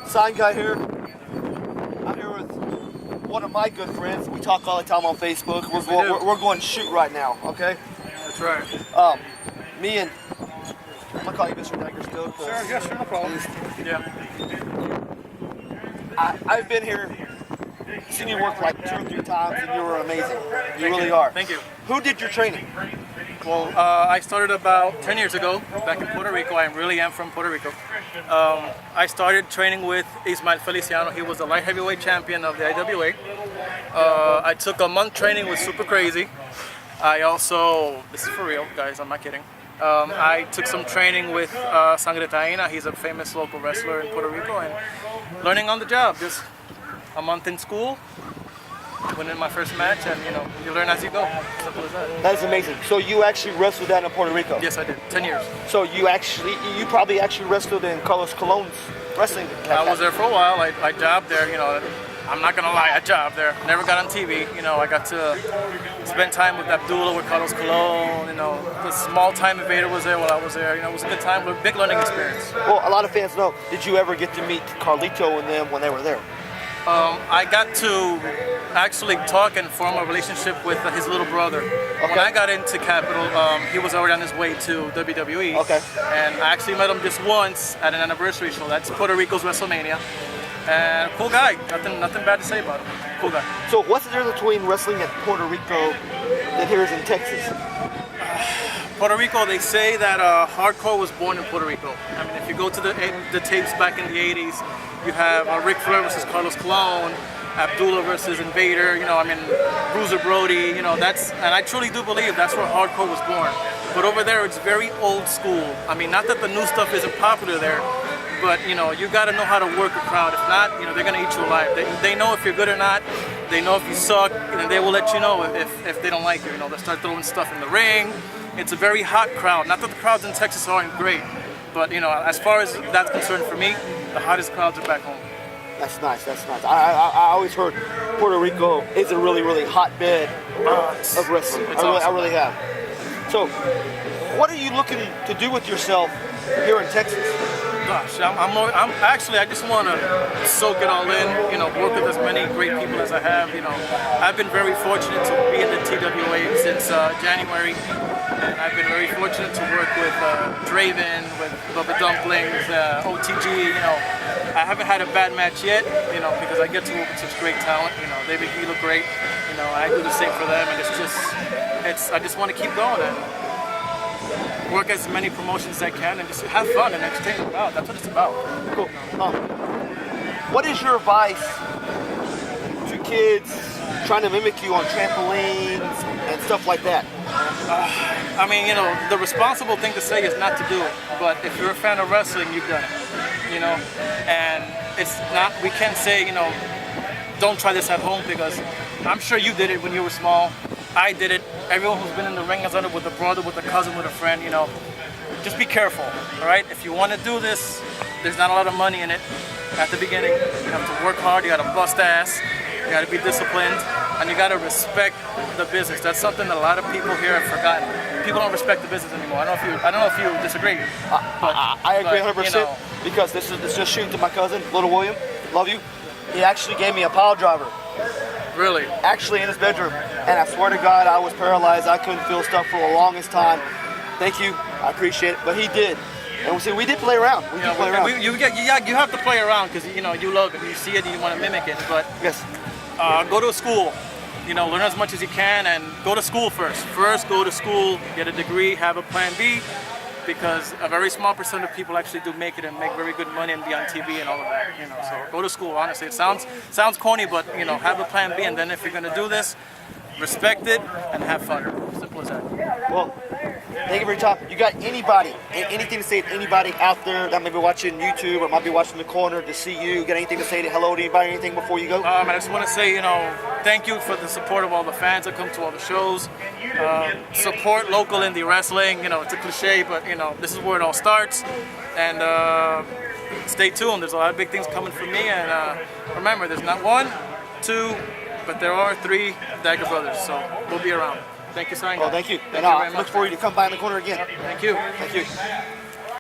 Sign guy here. I'm here with one of my good friends. We talk all the time on Facebook. We're going to shoot right now, okay? That's right. Me and I'm gonna call you Mr. Dagger still. Sure, yeah, sure, no problem. Yeah. I've been here, seen you work like 2 or 3 times, and you were amazing. You really are. Thank you. Who did your training? Well, I started about 10 years ago back in Puerto Rico. I really am from Puerto Rico. I started training with Ismael Feliciano. He was the light heavyweight champion of the IWA. I took a month training with Super Crazy. I also, this is for real, guys, I'm not kidding. I took some training with Sangre Taína. He's a famous local wrestler in Puerto Rico, and learning on the job. Just a month in school, winning my first match, and you learn as you go. Simple as that. That is amazing. So you actually wrestled down in Puerto Rico? Yes, I did. 10 years. So you probably actually wrestled in Carlos Colon's wrestling academy. I was there for a while. I jobbed there. I'm not gonna lie, I jobbed there. Never got on TV. I got to spend time with Abdullah, with Carlos Colon. The small time Invader was there while I was there. It was a good time, but a big learning experience. Well, a lot of fans know. Did you ever get to meet Carlito and them when they were there? I got to actually talk and form a relationship with his little brother. Okay. When I got into Capital, he was already on his way to WWE. Okay. And I actually met him just once at an anniversary show. That's Puerto Rico's WrestleMania. And cool guy. Nothing bad to say about him. Cool guy. So what's the difference between wrestling in Puerto Rico and here in Texas? Puerto Rico, they say that hardcore was born in Puerto Rico. I mean, if you go to the tapes back in the 80s, you have Ric Flair versus Carlos Colon, Abdullah versus Invader, Bruiser Brody, and I truly do believe that's where hardcore was born. But over there, it's very old school. I mean, not that the new stuff isn't popular there, but you gotta know how to work a crowd. If not, they're gonna eat you alive. They know if you're good or not. They know if you suck, and they will let you know if they don't like you. They'll start throwing stuff in the ring. It's a very hot crowd. Not that the crowds in Texas aren't great, but as far as that's concerned for me, the hottest crowds are back home. That's nice. That's nice. I always heard Puerto Rico is a really, really hotbed of wrestling. I really have. So, what are you looking to do with yourself here in Texas? Gosh, I just want to soak it all in, work with as many great people as I have. I've been very fortunate to be in the TWA since January, and I've been very fortunate to work with Draven, with Bubba Dumplings, OTG. I haven't had a bad match yet, because I get to work with such great talent. They make me look great. I do the same for them, and I just want to keep going and work as many promotions as I can and just have fun and entertain the crowd. That's what it's about. Cool. What is your advice to kids trying to mimic you on trampolines and stuff like that? The responsible thing to say is not to do it. But if you're a fan of wrestling, you've done it. And it's not, we can't say, don't try this at home, because I'm sure you did it when you were small. I did it. Everyone who's been in the ring has done it with a brother, with a cousin, with a friend. Just be careful, all right? If you want to do this, there's not a lot of money in it at the beginning. You have to work hard. You got to bust ass. You got to be disciplined, and you got to respect the business. That's something that a lot of people here have forgotten. People don't respect the business anymore. I don't know if you disagree. I agree 100%. Because this is just shooting to my cousin, Little William. Love you. He actually gave me a pile driver. Really? Actually in his bedroom. And I swear to God, I was paralyzed. I couldn't feel stuff for the longest time. Thank you. I appreciate it. But he did. And we did play around. You have to play around because, you love it. You see it and you want to mimic it. But yes. Go to school. Learn as much as you can and go to school first. First, go to school, get a degree, have a plan B. Because a very small percent of people actually do make it and make very good money and be on TV and all of that. So go to school. Honestly, it sounds corny, but have a plan B, and then if you're gonna do this, respect it and have fun. Simple as that. Well, thank you for your time. You got anything to say to anybody out there that may be watching YouTube or might be watching the corner to see you? Got anything to say to hello to anybody? Anything before you go? I just want to say, thank you for the support of all the fans that come to all the shows. Support local indie wrestling. It's a cliche, but this is where it all starts. And stay tuned. There's a lot of big things coming from me. And remember, there's not 1, 2, but there are 3 Dagger brothers. So we'll be around. Thank you, Sign. Oh, thank you. Thank you very much. Look for you to come by in the corner again. Thank you. Thank you.